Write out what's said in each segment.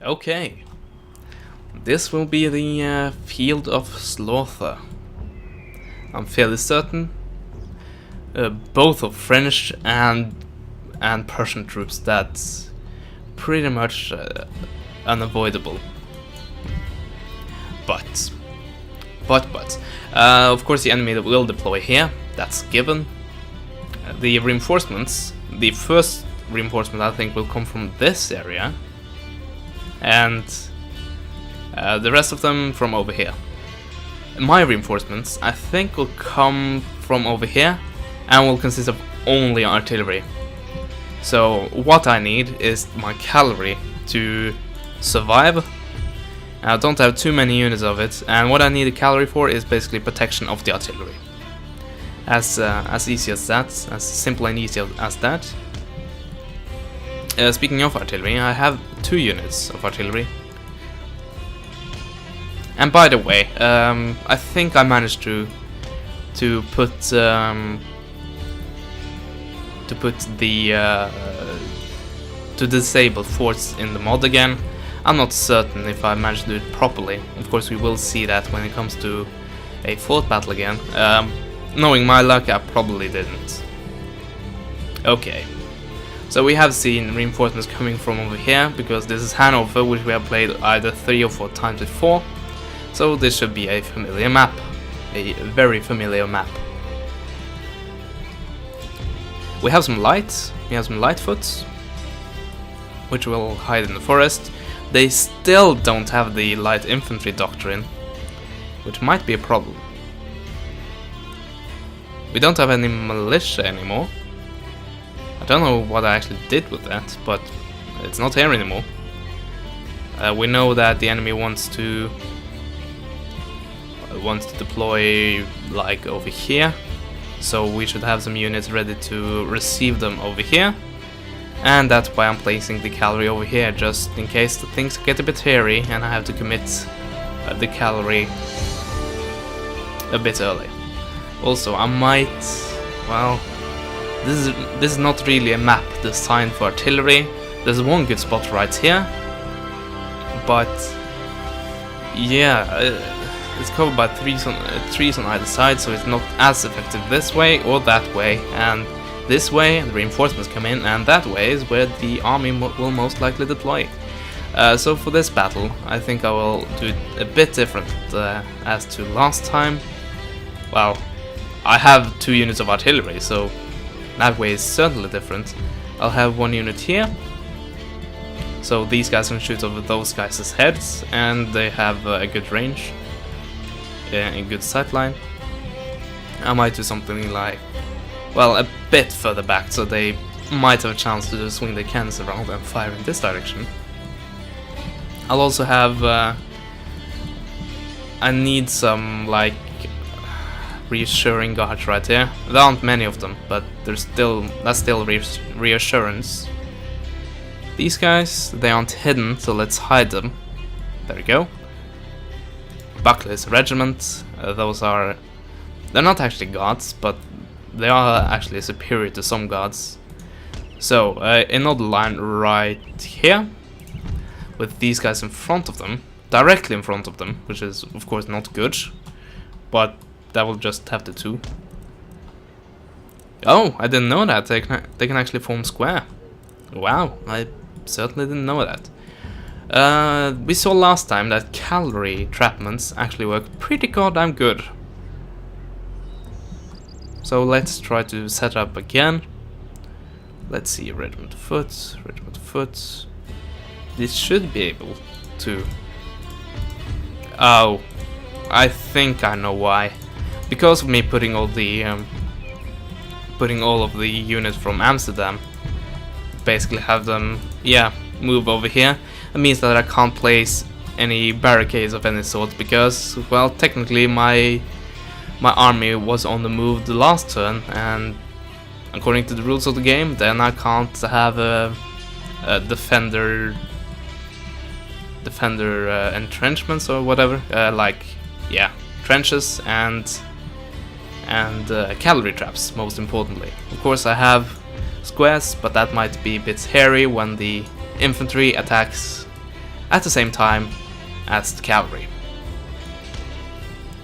Okay, this will be the Field of Slaughter. I'm fairly certain both of French and Persian troops. That's pretty much unavoidable. But of course the enemy will deploy here. That's given. The reinforcements, the first reinforcement I think will come from this area, and the rest of them from over here. My reinforcements I think will come from over here and will consist of only artillery. So what I need is my cavalry to survive. I don't have too many units of it, and what I need the cavalry for is basically protection of the artillery. As easy as that, as simple and easy as that. Speaking of artillery, I have 2 units of artillery. And by the way, I think I managed to put to disable forts in the mod again. I'm not certain if I managed to do it properly. Of course, we will see that when it comes to a fort battle again. Knowing my luck, I probably didn't. Okay, so we have seen reinforcements coming from over here, because this is Hanover, which we have played either 3 or 4 times before. So this should be a familiar map, a very familiar map. We have some lights, Lightfoots, which will hide in the forest. They still don't have the light infantry doctrine, which might be a problem. We don't have any militia anymore. I don't know what I actually did with that, but it's not here anymore. We know that the enemy wants to deploy like over here, so we should have some units ready to receive them over here. And that's why I'm placing the cavalry over here, just in case the things get a bit hairy and I have to commit the cavalry a bit early. Also, I might, well, this is not really a map designed for artillery. There's one good spot right here, but yeah, it's covered by trees on either side, so it's not as effective this way or that way. And this way, the reinforcements come in, and that way is where the army will most likely deploy. So for this battle, I think I will do it a bit different as to last time. Well, I have 2 units of artillery, so that way is certainly different. I'll have 1 unit here, so these guys can shoot over those guys' heads, and they have a good range, a good sight line. I might do something like, well, a bit further back, so they might have a chance to swing their cannons around and fire in this direction. I'll also have, I need some, like, reassuring guards right here. There aren't many of them, but that's still reassurance. These guys, they aren't hidden, so let's hide them. There we go. Buckler is a regiment. They're not actually guards, but they are actually superior to some guards. So another line right here, with these guys in front of them, directly in front of them, which is of course not good, but that will just have the 2. Oh, I didn't know that they can actually form square. Wow, I certainly didn't know that. We saw last time that cavalry trapments actually work pretty goddamn good. So let's try to set up again. Let's see, regiment foot. This should be able to. Oh, I think I know why. Because of me putting all of the units from Amsterdam, basically have them, yeah, move over here. It means that I can't place any barricades of any sort, because, well, technically my army was on the move the last turn, and according to the rules of the game, then I can't have a defender entrenchments or whatever, like, yeah, trenches and cavalry traps, most importantly. Of course I have squares, but that might be a bit hairy when the infantry attacks at the same time as the cavalry.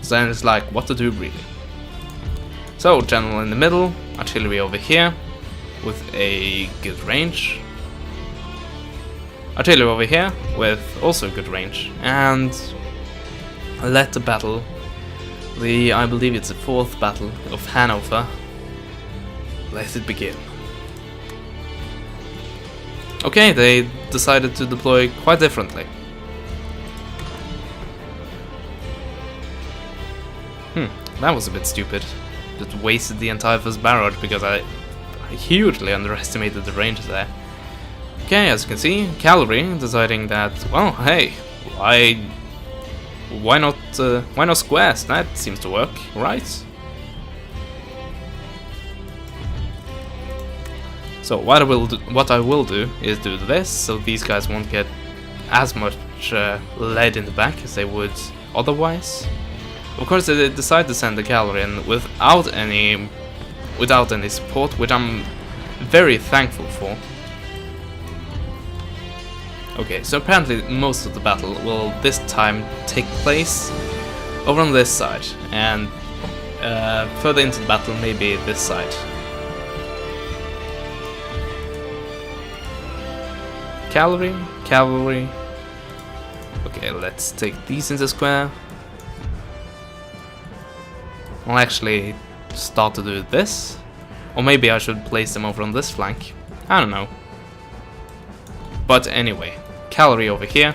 So then it's like, what to do really? So, general in the middle, artillery over here, with a good range. Artillery over here, with also good range. And let the battle, I believe it's the 4th battle of Hanover, let it begin. Okay, they decided to deploy quite differently. That was a bit stupid. Just wasted the entire first barrage because I hugely underestimated the range there. Okay, as you can see, cavalry deciding that, well, hey, why not squares? That seems to work, right? So what I will do is do this, so these guys won't get as much lead in the back as they would otherwise. Of course, they decide to send the cavalry in without any support, which I'm very thankful for. Okay, so apparently most of the battle will this time take place over on this side, and further into the battle maybe this side. Cavalry, cavalry. Okay, let's take these into square. I'll actually start to do this. Or maybe I should place them over on this flank. I don't know. But anyway, cavalry over here.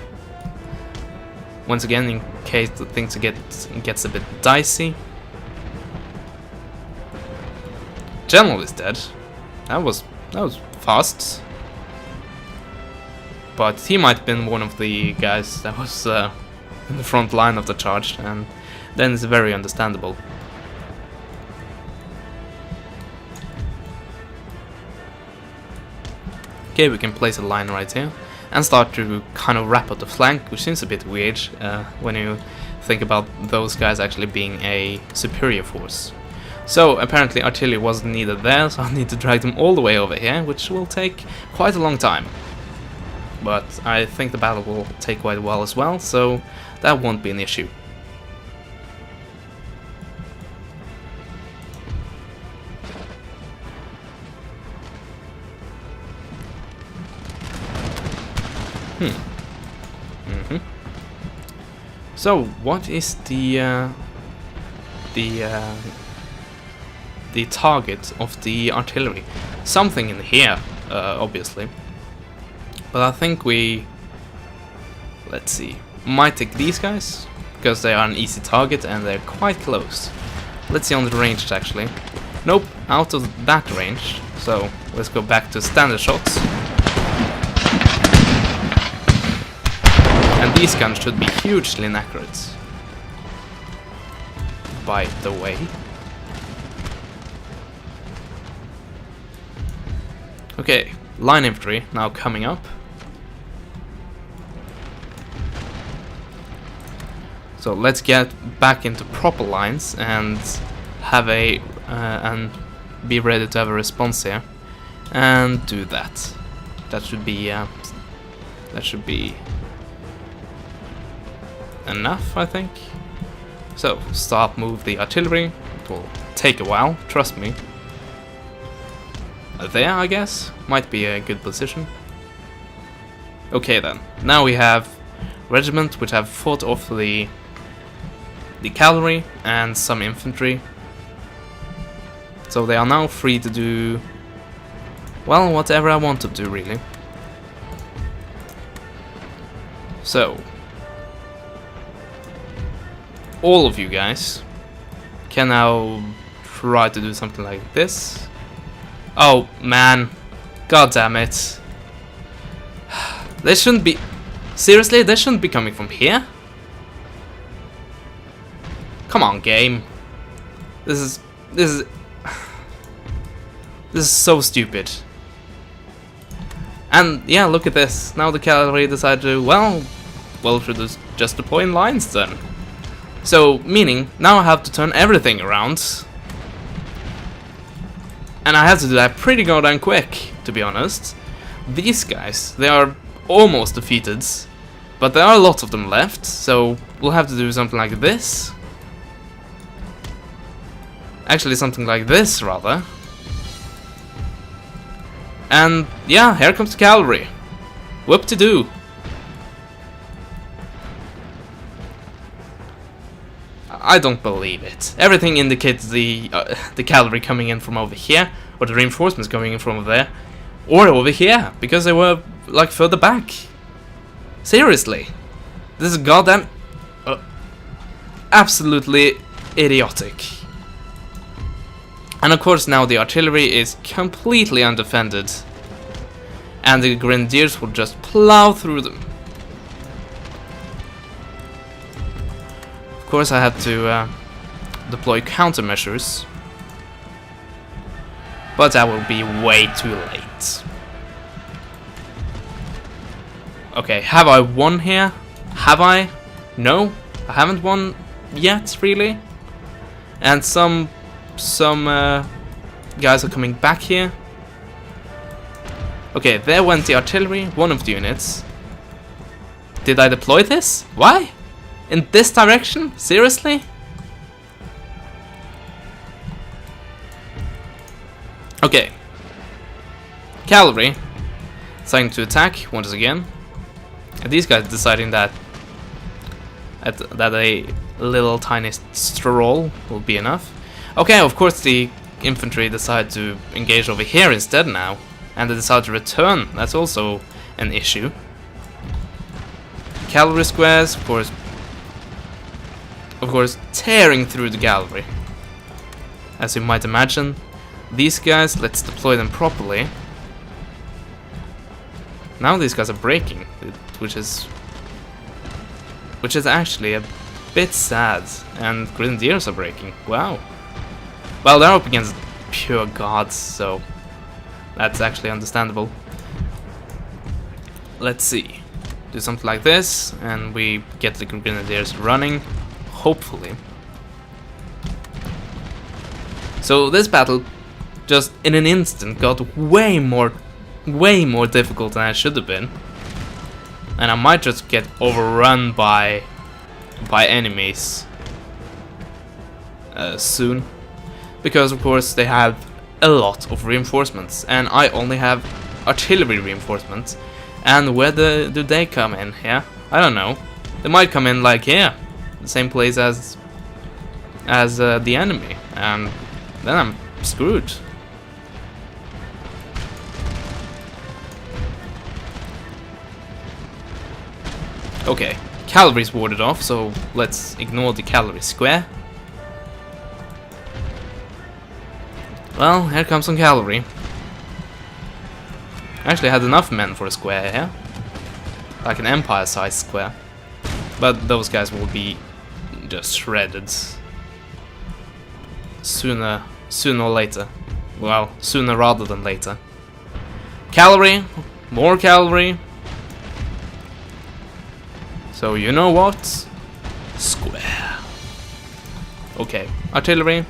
Once again, in case the things gets a bit dicey. General is dead. That was fast. But he might have been one of the guys that was in the front line of the charge, and then it's very understandable. Okay, we can place a line right here and start to kind of wrap up the flank, which seems a bit weird when you think about those guys actually being a superior force. So apparently artillery wasn't needed there, so I need to drag them all the way over here, which will take quite a long time. But I think the battle will take quite a while as well, so that won't be an issue. So what is the target of the artillery? Something in here, obviously. But I think let's see, might take these guys, because they are an easy target and they're quite close. Let's see on the range actually. Nope, out of that range. So let's go back to standard shots. And these guns should be hugely inaccurate, by the way. Okay, line infantry now coming up. So let's get back into proper lines and have and be ready to have a response here, and do that. That should be enough, I think. So start move the artillery. It will take a while, trust me. There, I guess, might be a good position. Okay then, now we have regiment which have fought off the cavalry and some infantry. So they are now free to do, well, whatever I want to do really. So all of you guys can now try to do something like this. Oh man, god damn it. They shouldn't be, seriously, they shouldn't be coming from here. Come on, game. This is so stupid. And yeah, look at this. Now the cavalry decided to, well, should just deploy in lines then. So, meaning, now I have to turn everything around. And I have to do that pretty goddamn quick, to be honest. These guys, they are almost defeated. But there are a lot of them left, so we'll have to do something like this. Actually, something like this, rather. And yeah, here comes the cavalry. Whoop-de-doo. I don't believe it. Everything indicates the cavalry coming in from over here, or the reinforcements coming in from over there, or over here, because they were like further back. Seriously, this is goddamn absolutely idiotic. And of course now the artillery is completely undefended, and the grenadiers will just plow through them. Of course I had to deploy countermeasures, but that will be way too late. Okay, have I won here? Have I? No, I haven't won yet, really. And some guys are coming back here. Okay, there went the artillery, one of the units. Did I deploy this? Why? In this direction? Seriously? Okay. Cavalry deciding to attack once again. And these guys deciding that a little tiny stroll will be enough. Okay, of course the infantry decide to engage over here instead now, and they decide to return. That's also an issue. Cavalry squares, of course, tearing through the cavalry. As you might imagine, these guys, let's deploy them properly. Now these guys are breaking, which is actually a bit sad. And grenadiers are breaking. Wow. Well, they're up against pure gods, so that's actually understandable. Let's see. Do something like this, and we get the grenadiers running, hopefully. So this battle, just in an instant, got way more difficult than it should have been. And I might just get overrun by enemies soon. Because of course they have a lot of reinforcements, and I only have artillery reinforcements. And where do they come in here? I don't know. They might come in like here, the same place as the enemy, and then I'm screwed. Okay, cavalry's warded off, so let's ignore the cavalry square. Well, here comes some cavalry. I actually had enough men for a square here. Like an empire-sized square. But those guys will be just shredded. Sooner or later. Well, sooner rather than later. Cavalry. More cavalry. So you know what? Square. Okay, artillery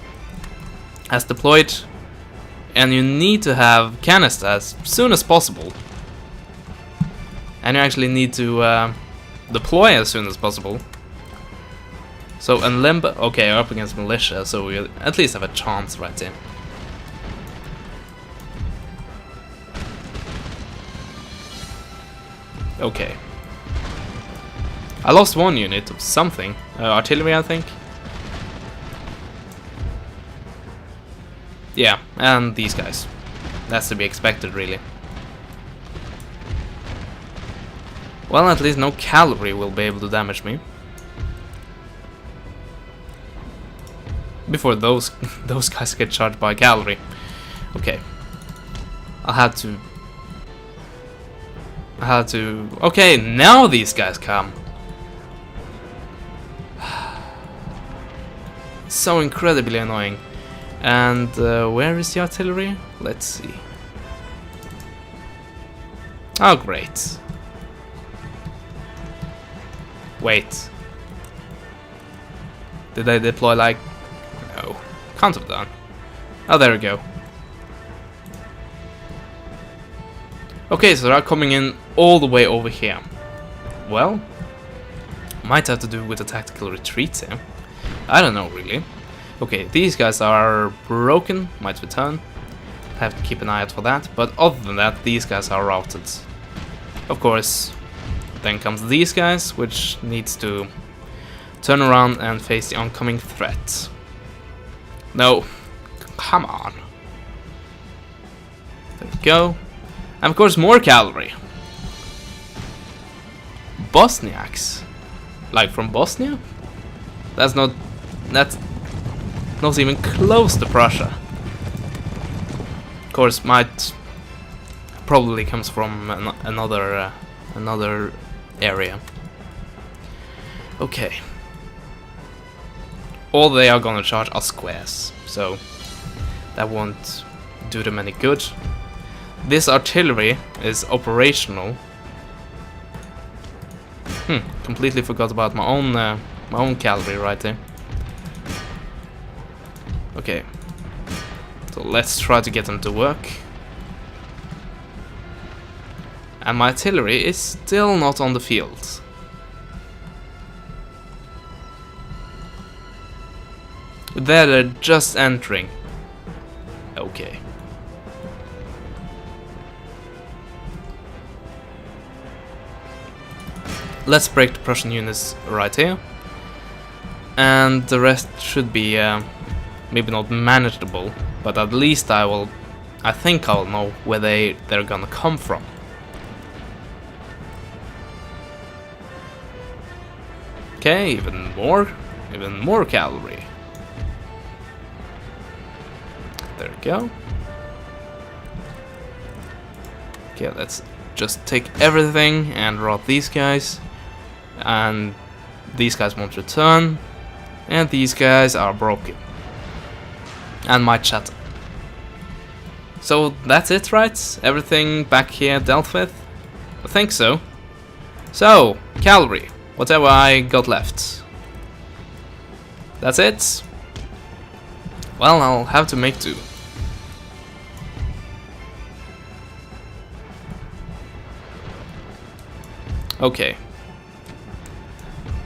has deployed. And you need to have canister as soon as possible. And you actually need to deploy as soon as possible. So, and Limba, okay, we're up against militia, so we at least have a chance right here. Okay. I lost one unit of something. Artillery, I think. Yeah, and these guys. That's to be expected, really. Well, at least no cavalry will be able to damage me. Before those guys get charged by cavalry. Okay. I had to... Okay, now these guys come. So incredibly annoying. And where is the artillery? Let's see. Oh, great. Wait. Did they deploy like... No. Can't have done. Oh, there we go. Okay, so they're coming in all the way over here. well, might have to do with the tactical retreats here. I don't know really. Okay, these guys are broken, might return. Have to keep an eye out for that, but other than that, these guys are routed. Of course, then comes these guys, which needs to turn around and face the oncoming threat. No, come on. There we go. And of course more cavalry. Bosniaks. Like from Bosnia? That's not even close to Prussia. Of course, might probably comes from another area. Okay. All they are gonna charge are squares, so that won't do them any good. This artillery is operational. Completely forgot about my own cavalry right there. Okay, so let's try to get them to work. And my artillery is still not on the field. There, they're just entering. Okay. Let's break the Prussian units right here. And the rest should be maybe not manageable, but at least I think I'll know where they're gonna come from. Okay, even more cavalry. There we go. Okay, let's just take everything and rout these guys. And these guys won't return. And these guys are broken. And might shatter. So that's it, right? Everything back here dealt with? I think so. So, cavalry. Whatever I got left. That's it? Well, I'll have to make do. Okay.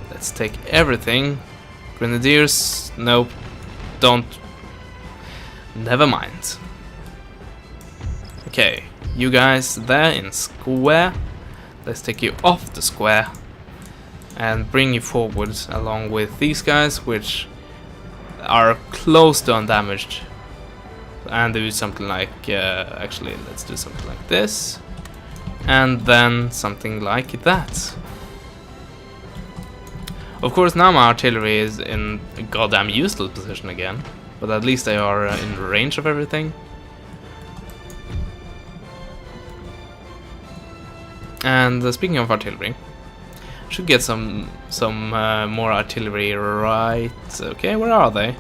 Let's take everything. Grenadiers, nope. Don't. Never mind. Okay, you guys there in square. Let's take you off the square and bring you forward along with these guys, which are close to undamaged. And do something like, actually, let's do something like this. And then something like that. Of course, now my artillery is in a goddamn useless position again. But at least they are in range of everything. And speaking of artillery, should get some more artillery right. Okay, where are they?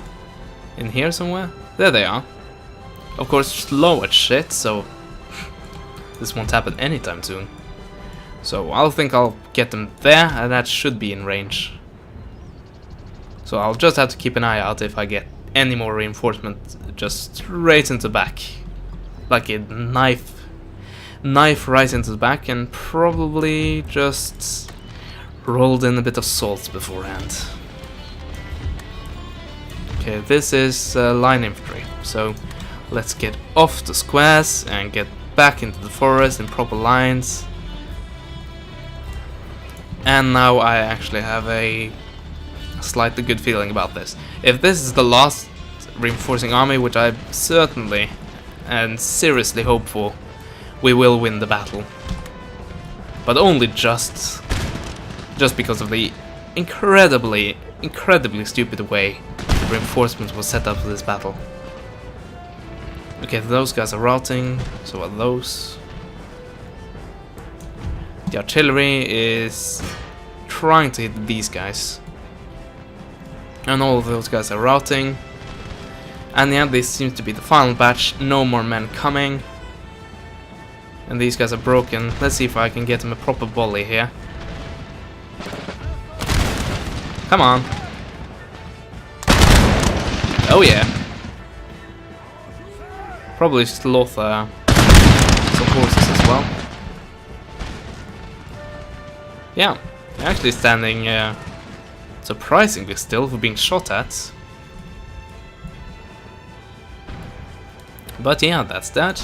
In here somewhere? There they are. Of course, slow as shit, so this won't happen anytime soon. So I think I'll get them there, and that should be in range. So I'll just have to keep an eye out if I get any more reinforcement just straight into the back. Like a knife right into the back, and probably just rolled in a bit of salt beforehand. Okay, this is line infantry, so let's get off the squares and get back into the forest in proper lines. And now I actually have a slightly good feeling about this. If this is the last reinforcing army, which I certainly and seriously hope for, we will win the battle. But only just because of the incredibly stupid way the reinforcements were set up for this battle. Okay, those guys are routing, so are those. The artillery is trying to hit these guys. And all of those guys are routing. And yeah, this seems to be the final batch. No more men coming. And these guys are broken. Let's see if I can get them a proper volley here. Come on. Oh yeah. Probably slaughter some horses as well. Yeah, Actually standing surprisingly still for being shot at. But yeah, that's that.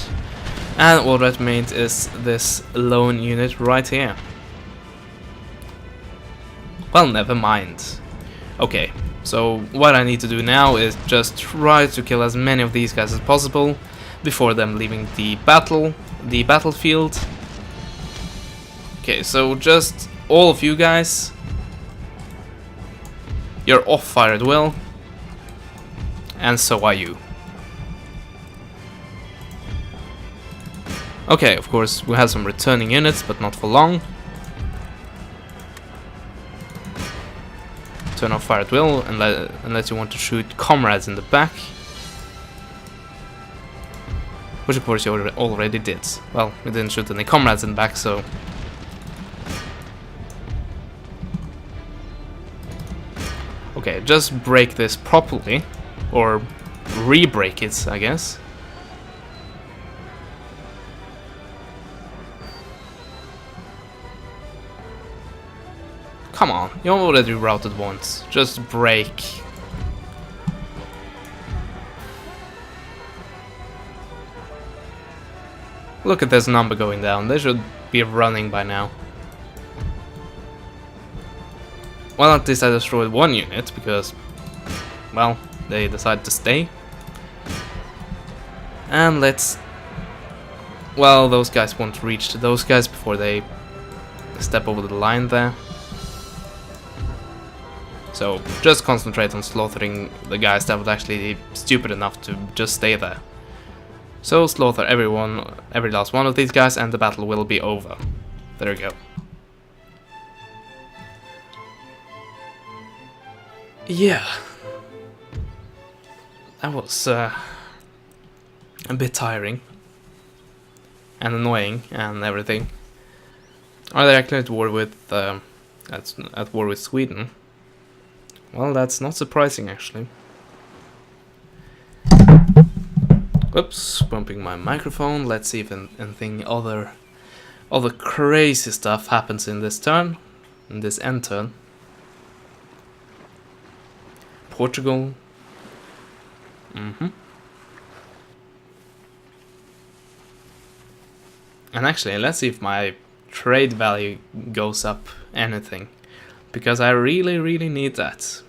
And all that remains is this lone unit right here. Well, never mind. Okay, so what I need to do now is just try to kill as many of these guys as possible before them leaving the battlefield. Okay, so just all of you guys, you're off fire at will, and so are you. Okay, of course we have some returning units, but not for long. Turn off fire at will, unless you want to shoot comrades in the back. Which of course you already did. Well, we didn't shoot any comrades in the back, so... Okay, just break this properly. Or re-break it, I guess. Come on, you already routed once. Just break. Look at this number going down. They should be running by now. Well, at least I destroyed one unit because, well, they decided to stay. And let's... Well, those guys won't reach to those guys before they step over the line there. So just concentrate on slaughtering the guys that would actually be stupid enough to just stay there. So slaughter everyone, every last one of these guys, and the battle will be over. There we go. Yeah. That was a bit tiring. And annoying and everything. Are they actually at war with at war with Sweden? Well, that's not surprising, actually. Whoops, bumping my microphone. Let's see if anything other crazy stuff happens in this turn, in this end turn. Portugal. And actually, let's see if my trade value goes up anything. Because I really, really need that.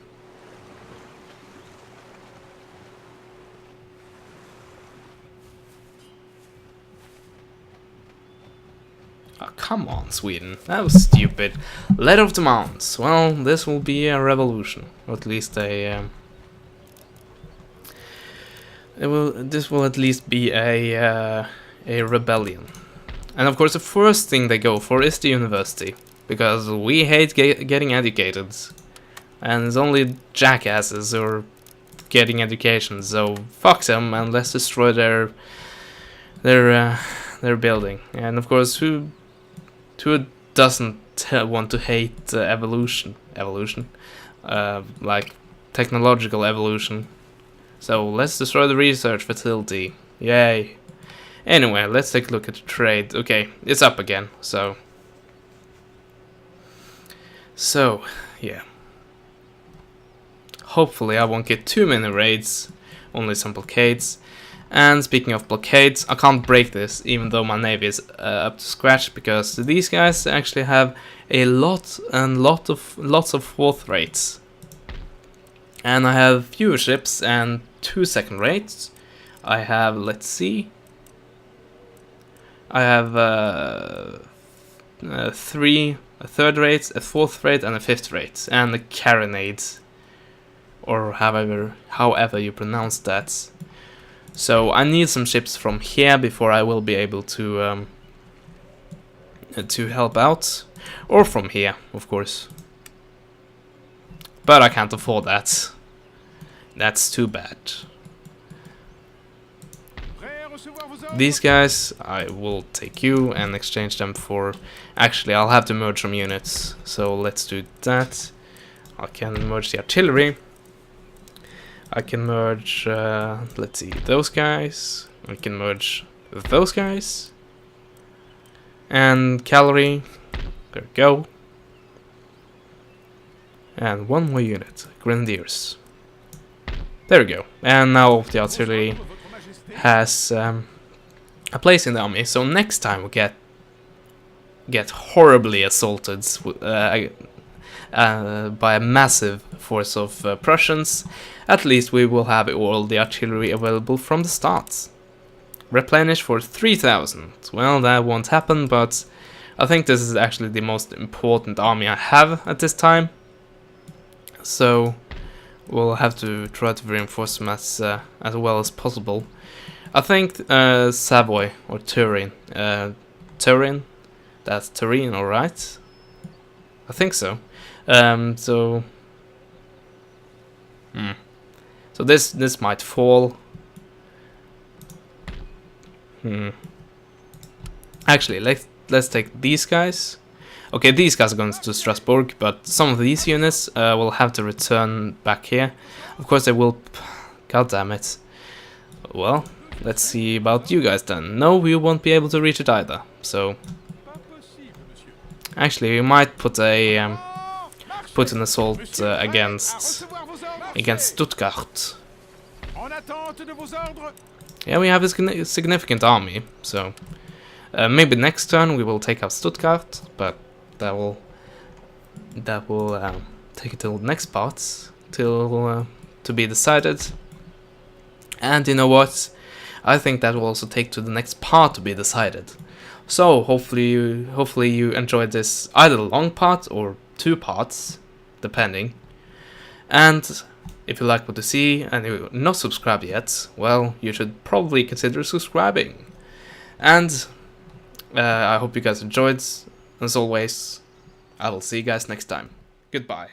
Oh, come on, Sweden. That was stupid. Letter of the Mounts. Well, this will be a revolution. Or at least a... This will at least be a rebellion. And of course the first thing they go for is the university. Because we hate getting educated, and it's only jackasses who are getting education. So fuck them, and let's destroy their building. And of course, who doesn't want to hate evolution, like technological evolution? So let's destroy the research facility. Yay! Anyway, let's take a look at the trade. Okay, it's up again. So, yeah. Hopefully I won't get too many raids, only some blockades. And speaking of blockades, I can't break this, even though my navy is up to scratch, because these guys actually have a lots of fourth rates. And I have fewer ships and 2 second rates. I have, let's see, I have 3 third rates, a fourth rate, and a fifth rate, and a carronade, or however you pronounce that. So I need some ships from here before I will be able to help out, or from here, of course. But I can't afford that. That's too bad. These guys, I will take you and exchange them for... Actually, I'll have to merge some units, so let's do that. I can merge the artillery. I can merge, let's see, those guys. I can merge those guys. And cavalry. There we go. And one more unit, Grenadiers. There we go. And now the artillery has a place in the army. So next time we get horribly assaulted by a massive force of Prussians, at least we will have all the artillery available from the start. Replenish for 3,000. Well, that won't happen, but I think this is actually the most important army I have at this time. So we'll have to try to reinforce them as well as possible. I think Savoy or Turin. Turin? That's Turin, alright? I think so. So this might fall. Actually, let's take these guys. Okay, these guys are going to Strasbourg, but some of these units will have to return back here. Of course they will... God damn it. Well, let's see about you guys then. No, we won't be able to reach it either, so... Actually, we might put a... put an assault against Stuttgart. Yeah, we have a significant army, so... maybe next turn we will take out Stuttgart, but that will take it till the next part, till to be decided. And you know what? I think that will also take to the next part to be decided. So hopefully you enjoyed this either long part or 2 parts, depending. And if you like what you see and you're not subscribed yet, well, you should probably consider subscribing. And I hope you guys enjoyed. As always, I will see you guys next time. Goodbye.